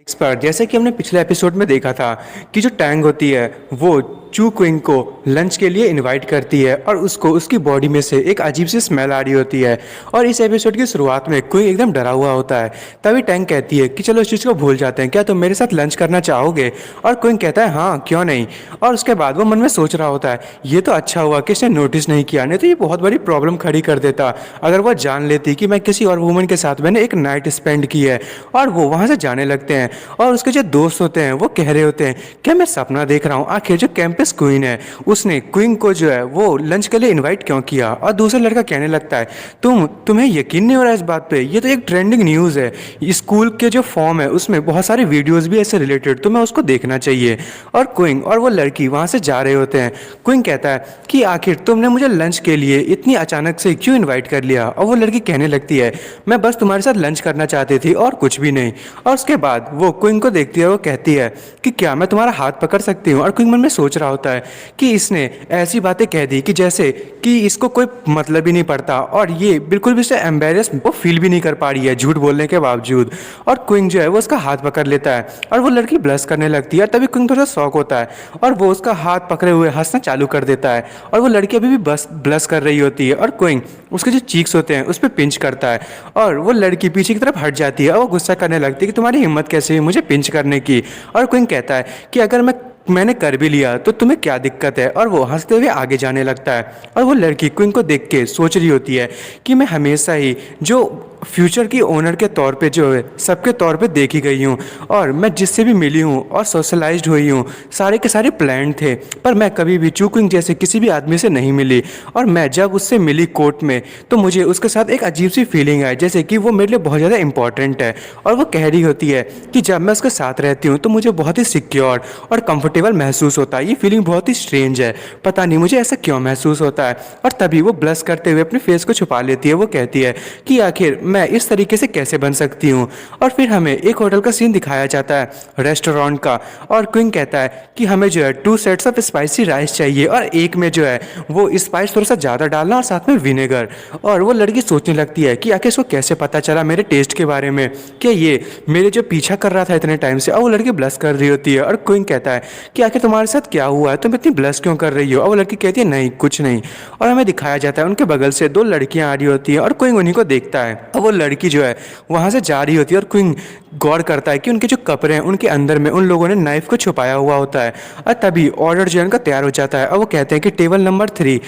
Expert जैसे कि हमने पिछले एपिसोड में देखा था कि जो टैंग होती है वो चू क्विंग को लंच के लिए इनवाइट करती है और उसको उसकी बॉडी में से एक अजीब सी स्मेल आ रही होती है। और इस एपिसोड की शुरुआत में क्विंग एकदम डरा हुआ होता है। तभी टैंग कहती है कि चलो इस चीज़ को भूल जाते हैं, क्या तुम मेरे साथ लंच करना चाहोगे? और क्विंग कहता है हाँ क्यों नहीं। और उसके बाद वो मन में सोच रहा होता है ये तो अच्छा हुआ कि इसने नोटिस नहीं किया, नहीं तो ये बहुत बड़ी प्रॉब्लम खड़ी कर देता अगर वो जान लेती कि मैं किसी और वुमन के साथ मैंने एक नाइट स्पेंड की है। और वो वहाँ से जाने लगते हैं और उसके जो दोस्त होते हैं वो कह रहे होते हैं क्या मैं सपना देख रहा हूँ, आखिर जो कैंपस क्वीन है उसने क्वीन को जो है वो लंच के लिए इनवाइट क्यों किया। और दूसरा लड़का कहने लगता है तुम्हें यकीन नहीं हो रहा इस बात पे, ये तो एक ट्रेंडिंग न्यूज़ है, स्कूल के जो फॉर्म है उसमें बहुत सारे वीडियोस भी ऐसे रिलेटेड, तुम्हें उसको देखना चाहिए। और क्वीन और वो लड़की वहाँ से जा रहे होते हैं। क्वीन कहता है कि आखिर तुमने मुझे लंच के लिए इतनी अचानक से क्यों इन्वाइट कर लिया। और वो लड़की कहने लगती है मैं बस तुम्हारे साथ लंच करना चाहती थी और कुछ भी नहीं। और उसके बाद वो क्वीन को देखती है, वो कहती है कि क्या मैं तुम्हारा हाथ पकड़ सकती हूँ। और क्वीन मन में सोच रहा होता है कि इसने ऐसी बातें कह दी कि जैसे कि इसको कोई मतलब ही नहीं पड़ता और ये बिल्कुल भी इसे एम्बेरस वो फील भी नहीं कर पा रही है झूठ बोलने के बावजूद। और क्वीन जो है वो उसका हाथ पकड़ लेता है और वो लड़की ब्लश करने लगती है। तभी क्वीन थोड़ा शौक होता है और वो उसका हाथ पकड़े हुए हंसना चालू कर देता है। और वो लड़की अभी भी बस ब्लश कर रही होती है और क्वीन उसके जो चीक्स होते हैं उस पर पिंच करता है और वो लड़की पीछे की तरफ हट जाती है और वो गुस्सा करने लगती है कि तुम्हारी हिम्मत कैसे हुई मुझे पिंच करने की। और क्वीन कहता है कि अगर मैंने कर भी लिया तो तुम्हें क्या दिक्कत है। और वो हंसते हुए आगे जाने लगता है और वो लड़की क्वीन को देख के सोच रही होती है कि मैं हमेशा ही जो फ्यूचर की ओनर के तौर पे जो है सबके तौर पे देखी गई हूँ और मैं जिससे भी मिली हूँ और सोशलाइज्ड हुई हूँ सारे के सारे प्लान थे, पर मैं कभी भी चू क्विंग जैसे किसी भी आदमी से नहीं मिली। और मैं जब उससे मिली कोर्ट में तो मुझे उसके साथ एक अजीब सी फीलिंग आई जैसे कि वो मेरे लिए बहुत ज़्यादा इंपॉर्टेंट है। और वो कह रही होती है कि जब मैं उसके साथ रहती हूँ तो मुझे बहुत ही सिक्योर और कंफर्टेबल महसूस होता है, ये फीलिंग बहुत ही स्ट्रेंज है, पता नहीं मुझे ऐसा क्यों महसूस होता है। और तभी वो ब्लश करते हुए अपने फेस को छुपा लेती है। वो कहती है कि आखिर मैं इस तरीके से कैसे बन सकती हूँ। और फिर हमें एक होटल का सीन दिखाया जाता है, रेस्टोरेंट का। और क्विंग कहता है कि हमें जो है 2 सेट्स ऑफ स्पाइसी राइस चाहिए और एक में जो है वो स्पाइस थोड़ा सा ज़्यादा डालना और साथ में विनेगर। और वो लड़की सोचने लगती है कि आखिर इसको कैसे पता चला मेरे टेस्ट के बारे में, कि ये मेरे जो पीछा कर रहा था इतने टाइम से। और वो लड़की ब्लश कर रही होती है और क्विंग कहता है कि आखिर तुम्हारे साथ क्या हुआ है, तुम इतनी ब्लश क्यों कर रही हो। और वो लड़की कहती है नहीं कुछ नहीं। और हमें दिखाया जाता है उनके बगल से 2 लड़कियां आ रही होती हैं और क्विंग उन्हीं को देखता है और वो लड़की जो है वहाँ से जा रही होती है। और क्विंग गौर करता है कि उनके जो कपड़े हैं उनके अंदर में उन लोगों ने नाइफ को छुपाया हुआ होता है। और तभी ऑर्डर जो है उनका तैयार हो जाता है और वो कहते हैं कि टेबल नंबर 3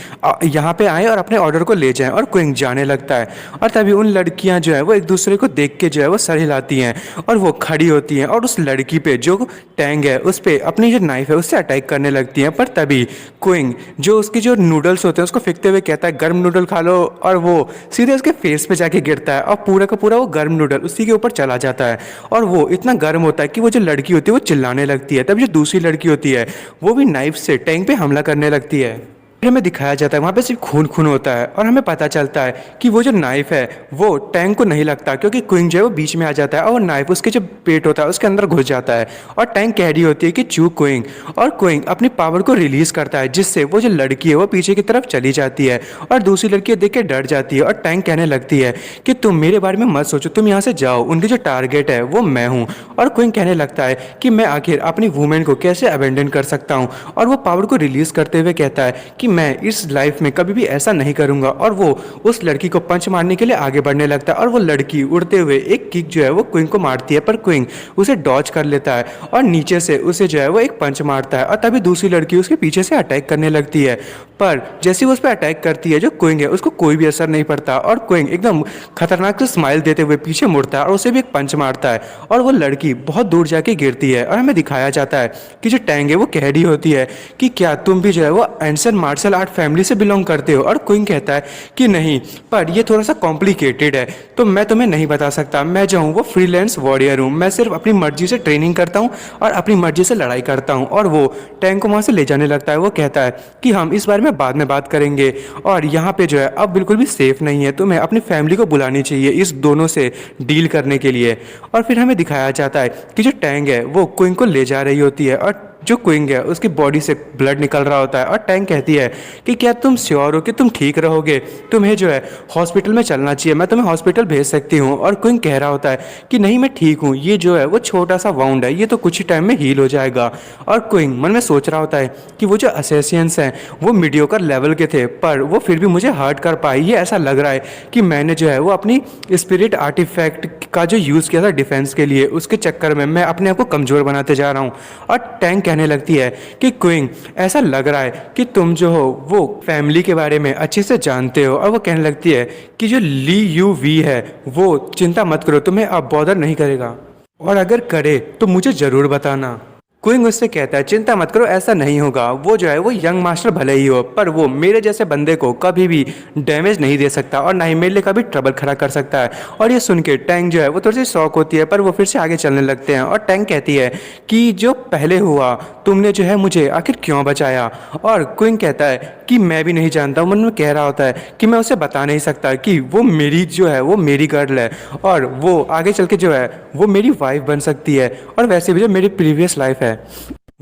यहाँ पे आए और अपने ऑर्डर को ले जाएं। और क्विंग जाने लगता है और तभी उन लड़कियाँ जो है वो एक दूसरे को देख के जो है वो सर हिलाती हैं और वो खड़ी होती हैं और उस लड़की पे जो टैंग है उस पर अपनी जो नाइफ है उससे अटैक करने लगती हैं। पर तभी क्विंग जो उसकी जो नूडल्स होते हैं उसको फेंकते हुए कहता है गर्म नूडल खा लो, और वो सीधे उसके फेस पे जाके गिरता है और पूरा का पूरा वो गर्म नूडल उसी के ऊपर चला जाता है। और वो इतना गर्म होता है कि वो जो लड़की होती है वो चिल्लाने लगती है। तब जो दूसरी लड़की होती है वो भी नाइफ से टैंक पे हमला करने लगती है। फिर हमें दिखाया जाता है वहाँ पे सिर्फ खून खून होता है और हमें पता चलता है कि वो जो नाइफ है वो टैंक को नहीं लगता, क्योंकि क्विंग जो है वो बीच में आ जाता है और वो नाइफ उसके जो पेट होता है उसके अंदर घुस जाता है। और टैंक कह रही होती है कि चू क्विंग। और क्विंग अपनी पावर को रिलीज करता है जिससे वो जो लड़की है वो पीछे की तरफ चली जाती है और दूसरी लड़की देख के डर जाती है। और टैंक कहने लगती है कि तुम मेरे बारे में मत सोचो, तुम यहाँ से जाओ, उनकी जो टारगेट है वो मैं हूँ। और क्विंग कहने लगता है कि मैं आखिर अपनी वुमेन को कैसे अबेंडन कर सकता हूँ। और वो पावर को रिलीज करते हुए कहता है कि मैं इस लाइफ में कभी भी ऐसा नहीं करूंगा। और वो उस लड़की को पंच मारने के लिए आगे बढ़ने लगता है और वो लड़की उड़ते हुए एक किक जो है वो क्विंग को मारती है, पर क्विंग उसे डॉज कर लेता है और नीचे से उसे जो है वो एक पंच मारता है। और तभी दूसरी लड़की उसके पीछे से अटैक करने लगती है, पर जैसे ही वो उस पर अटैक करती है जो क्विंग है उसको कोई भी असर नहीं पड़ता और क्विंग एकदम खतरनाक से स्माइल देते हुए पीछे मुड़ता है और उसे भी एक पंच मारता है और वो लड़की बहुत दूर जाके गिरती है। और हमें दिखाया जाता है कि जो टैंग है वो कह रही होती है कि क्या तुम भी जो है वो एंशिएंट मार्शल आर्ट फैमिली से बिलोंग करते हो। और क्विंग कहता है कि नहीं, पर ये थोड़ा सा कॉम्प्लिकेटेड है तो मैं तुम्हें नहीं बता सकता, मैं जो हूँ वो फ्रीलांस वॉरियर हूँ, मैं सिर्फ अपनी मर्जी से ट्रेनिंग करता हूँ और अपनी मर्जी से लड़ाई करता हूँ। और वो टैंक को वहाँ से ले जाने लगता है। वो कहता है कि हम इस बारे में बाद में बात करेंगे और यहाँ पे जो है अब बिल्कुल भी सेफ नहीं है, तुम्हें अपनी फैमिली को बुलानी चाहिए इस दोनों से डील करने के लिए। और फिर हमें दिखाया जाता है कि जो टैंक है वो क्विंग को ले जा रही होती है और जो क्विंग है उसकी बॉडी से ब्लड निकल रहा होता है और टैंग कहती है कि क्या तुम श्योर हो कि तुम ठीक रहोगे, तुम्हें जो है हॉस्पिटल में चलना चाहिए, मैं तुम्हें हॉस्पिटल भेज सकती हूँ। और क्विंग कह रहा होता है कि नहीं मैं ठीक हूँ, ये जो है वो छोटा सा वाउंड है, ये तो कुछ ही टाइम में हील हो जाएगा। और क्विंग मन में सोच रहा होता है कि वो जो असेसियंस हैं वो मीडियोकर लेवल के थे पर वो फिर भी मुझे हर्ट कर पाए। ये ऐसा लग रहा है कि मैंने जो है वो अपनी स्पिरिट आर्टिफैक्ट का जो यूज़ किया था डिफेंस के लिए, उसके चक्कर में मैं अपने आप को कमज़ोर बनाते जा रहा हूँ। और टैंक कहने लगती है कि क्विंग ऐसा लग रहा है कि तुम जो हो वो फैमिली के बारे में अच्छे से जानते हो। और वो कहने लगती है कि जो ली यू वी है वो चिंता मत करो, तुम्हें अब बॉदर नहीं करेगा, और अगर करे तो मुझे ज़रूर बताना। क्विंग उससे कहता है चिंता मत करो, ऐसा नहीं होगा, वो जो है वो यंग मास्टर भले ही हो पर वो मेरे जैसे बंदे को कभी भी डैमेज नहीं दे सकता और ना ही मेरे लिए कभी ट्रबल खड़ा कर सकता है। और ये सुन के टैंग जो है वो थोड़ी सी शॉक होती है पर वो फिर से आगे चलने लगते हैं। और टैंग कहती है कि जो पहले हुआ तुमने जो है मुझे आखिर क्यों बचाया। और क्विंग कहता है कि मैं भी नहीं जानता, मन में कह रहा होता है कि मैं उसे बता नहीं सकता कि वो मेरी जो है वो मेरी गर्ल है और वो आगे चल के जो है वो मेरी वाइफ बन सकती है। और वैसे भी जो मेरी प्रीवियस लाइफ है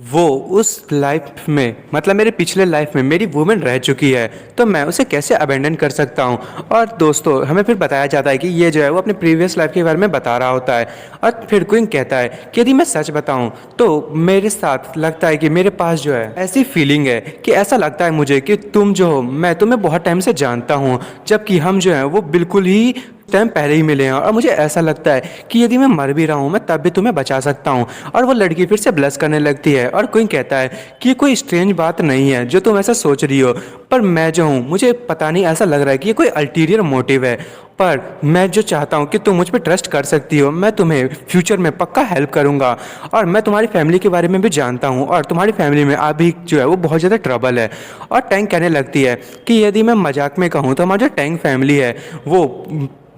वो उस लाइफ में मतलब मेरे पिछले लाइफ में मेरी वुमेन रह चुकी है, तो मैं उसे कैसे अबेंडन कर सकता हूँ। और दोस्तों हमें फिर बताया जाता है कि ये जो है वो अपने प्रीवियस लाइफ के बारे में बता रहा होता है। और फिर क्विंग कहता है कि यदि मैं सच बताऊँ तो मेरे साथ लगता है कि मेरे पास जो है ऐसी फीलिंग है कि ऐसा लगता है मुझे कि तुम जो हो मैं तुम्हें बहुत टाइम से जानता हूँ, जबकि हम जो है वो बिल्कुल ही टाइम पहले ही मिले हैं। और मुझे ऐसा लगता है कि यदि मैं मर भी रहा हूँ मैं तब भी तुम्हें बचा सकता हूँ। और वो लड़की फिर से ब्लश करने लगती है और क्विंग कहता है कि ये कोई स्ट्रेंज बात नहीं है जो तुम ऐसा सोच रही हो, पर मैं जो हूँ मुझे पता नहीं ऐसा लग रहा है कि ये कोई अल्टीरियर मोटिव है, पर मैं जो चाहता हूँ कि तुम मुझ पर ट्रस्ट कर सकती हो, मैं तुम्हें फ्यूचर में पक्का हेल्प करूँगा। और मैं तुम्हारी फैमिली के बारे में भी जानता हूँ और तुम्हारी फैमिली में अभी जो है वो बहुत ज़्यादा ट्रबल है। और टैंक कहने लगती है कि यदि मैं मजाक में कहूँ तो हमारी जो टैंक फैमिली है वो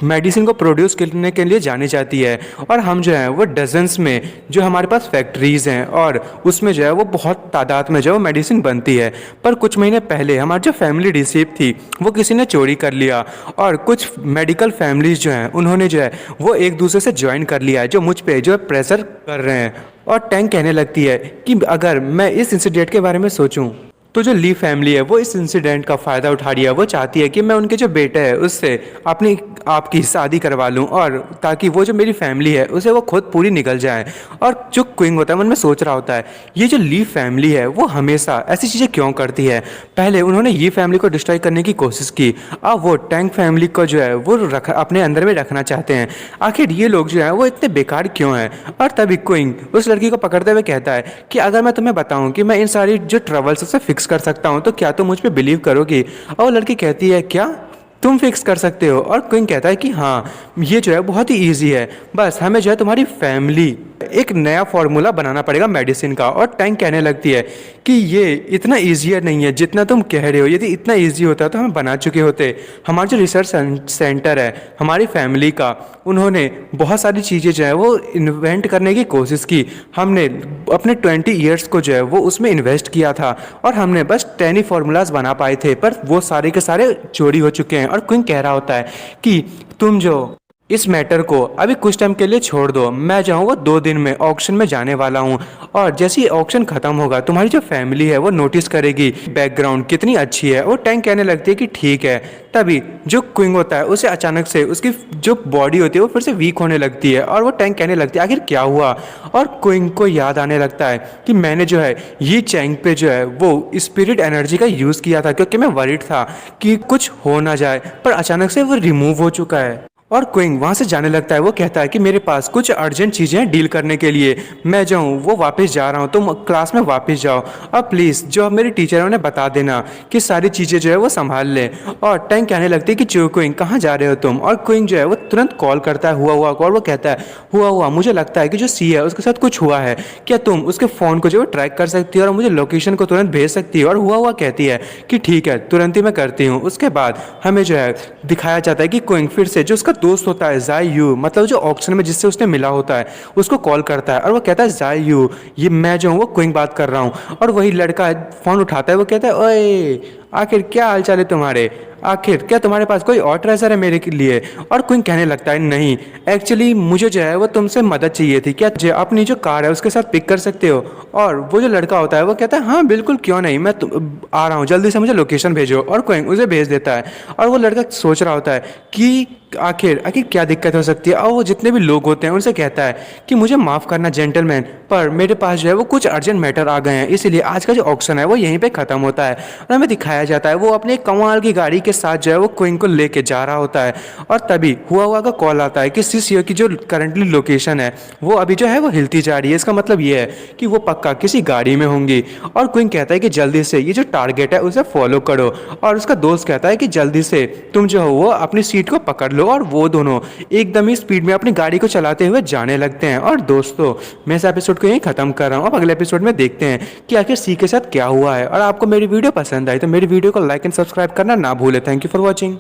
मेडिसिन को प्रोड्यूस करने के लिए जानी जाती है और हम जो है वो डजन्स में जो हमारे पास फैक्ट्रीज़ हैं और उसमें जो है वो बहुत तादाद में जो है वो मेडिसिन बनती है। पर कुछ महीने पहले हमारी जो फैमिली रिसीप थी वो किसी ने चोरी कर लिया और कुछ मेडिकल फैमिलीज़ जो हैं उन्होंने जो है वो एक दूसरे से ज्वाइन कर लिया है जो मुझ पे जो है प्रेशर कर रहे हैं। और टैंक कहने लगती है कि अगर मैं इस इंसिडेंट के बारे में सोचूं तो जो ली फैमिली है वो इस इंसिडेंट का फ़ायदा उठा रही है। वो चाहती है कि मैं उनके जो बेटे है उससे अपनी आपकी शादी करवा लूं और ताकि वो जो मेरी फैमिली है उसे वो खुद पूरी निकल जाए। और जो क्विंग होता है मन में सोच रहा होता है ये जो ली फैमिली है वो हमेशा ऐसी चीज़ें क्यों करती है। पहले उन्होंने ये फैमिली को डिस्ट्रॉय करने की कोशिश की, अब वो टैंक फैमिली को जो है वो अपने अंदर में रखना चाहते हैं। आखिर ये लोग जो है वो इतने बेकार क्यों हैं। और तभी क्विंग उस लड़की को पकड़ते हुए कहता है कि अगर मैं तुम्हें बताऊँ कि मैं इन सारी जो ट्रबल्स उसे फिक्स कर सकता हूँ तो क्या तुम मुझ पे बिलीव करोगी। और वो लड़की कहती है क्या तुम फिक्स कर सकते हो। और क्विंग कहता है कि हाँ ये जो है बहुत ही ईजी है, बस हमें जो है तुम्हारी फैमिली एक नया फार्मूला बनाना पड़ेगा मेडिसिन का। और टैंक कहने लगती है कि ये इतना ईजियर नहीं है जितना तुम कह रहे हो, यदि इतना ईजी होता तो हम बना चुके होते। हमारा जो रिसर्च सेंटर है हमारी फैमिली का, उन्होंने बहुत सारी चीज़ें जो है वो इन्वेंट करने की कोशिश की, हमने अपने 20 ईयर्स को जो है वो उसमें इन्वेस्ट किया था और हमने बस 10 ही फार्मूलाज बना पाए थे, पर वो सारे के सारे चोरी हो चुके हैं। और क्विंग कह रहा होता है कि तुम जो इस मैटर को अभी कुछ टाइम के लिए छोड़ दो, मैं जो हूँ वो 2 दिन में ऑक्शन में जाने वाला हूँ और जैसे ही ऑक्शन खत्म होगा तुम्हारी जो फैमिली है वो नोटिस करेगी बैकग्राउंड कितनी अच्छी है। और टैंक कहने लगती है कि ठीक है। तभी जो क्विंग होता है उसे अचानक से उसकी जो बॉडी होती है वो फिर से वीक होने लगती है और वो टैंक कहने लगती है आखिर क्या हुआ। और क्विंग को याद आने लगता है कि मैंने जो है ये चैंग पे जो है वो स्पिरिट एनर्जी का यूज़ किया था क्योंकि मैं वरीड था कि कुछ हो ना जाए, पर अचानक से वो रिमूव हो चुका है। और क्विंग वहाँ से जाने लगता है। वो कहता है कि मेरे पास कुछ अर्जेंट चीज़ें हैं डील करने के लिए, मैं जो हूँ वो वापस जा रहा हूँ, तुम क्लास में वापस जाओ और प्लीज़ जो मेरी टीचर है उन्हें बता देना कि सारी चीज़ें जो है वो संभाल लें। और टैंक कहने लगती है कि चो क्विंग कहाँ जा रहे हो तुम। और क्विंग जो है वो तुरंत कॉल करता है हुआ कॉल। वो कहता है हुआ मुझे लगता है कि जो सी है उसके साथ कुछ हुआ है, क्या तुम उसके फ़ोन को जो है ट्रैक कर सकती हो और मुझे लोकेशन को तुरंत भेज सकती है। और हुआ कहती है कि ठीक है तुरंत ही मैं करती हूँ। उसके बाद हमें जो है दिखाया जाता है कि क्विंग फिर से जो उसका दोस्त होता है जाई यू, मतलब जो ऑक्शन में जिससे उसने मिला होता है, उसको कॉल करता है और वो कहता है जाई यू ये मैं जो हूँ वो क्विंग बात कर रहा हूँ। और वही लड़का फ़ोन उठाता है, वो कहता है ओए आखिर क्या हालचाल है तुम्हारे? आखिर क्या तुम्हारे पास कोई और ट्रेजर है मेरे के लिए? और क्विंक कहने लगता है नहीं, एक्चुअली मुझे जो है वो तुमसे मदद चाहिए थी, क्या जो अपनी जो कार है उसके साथ पिक कर सकते हो? और वो जो लड़का होता है वो कहता है हाँ बिल्कुल, क्यों नहीं, मैं आ रहा हूँ, जल्दी से मुझे लोकेशन भेजो। और क्विंक उसे भेज देता है। और वो लड़का सोच रहा होता है कि आखिर आखिर क्या दिक्कत हो सकती है। और वो जितने भी लोग होते हैं उनसे कहता है कि मुझे माफ़ करना जेंटलमैन, पर मेरे पास जो है वो कुछ अर्जेंट मैटर आ गए हैं, इसीलिए आज का जो ऑक्शन है वो यहीं पे ख़त्म होता है। और हमें दिखाया जाता है वो अपने एक कमाल की गाड़ी के साथ जो है वो क्विंक को लेके जा रहा होता है। और तभी हुआ का कॉल आता है कि सीसीओ की जो करंटली लोकेशन है वो अभी जो है वो हिलती जा रही है। इसका मतलब ये है कि वो पक्का किसी गाड़ी में होंगी। और क्विंक कहता है कि जल्दी से ये जो टारगेट है उसे फॉलो करो। और उसका दोस्त कहता है कि जल्दी से तुम जो हो वो अपनी सीट को पकड़ लो। और वो दोनों एकदम ही स्पीड में अपनी गाड़ी को चलाते हुए जाने लगते हैं। और दोस्तों, मैं इस एपिसोड को यहीं खत्म कर रहा हूँ। अब अगले एपिसोड में देखते हैं कि आखिर सी के साथ क्या हुआ है। और आपको मेरी वीडियो पसंद आई तो मेरी वीडियो को लाइक एंड सब्सक्राइब करना ना भूले। Thank you for watching.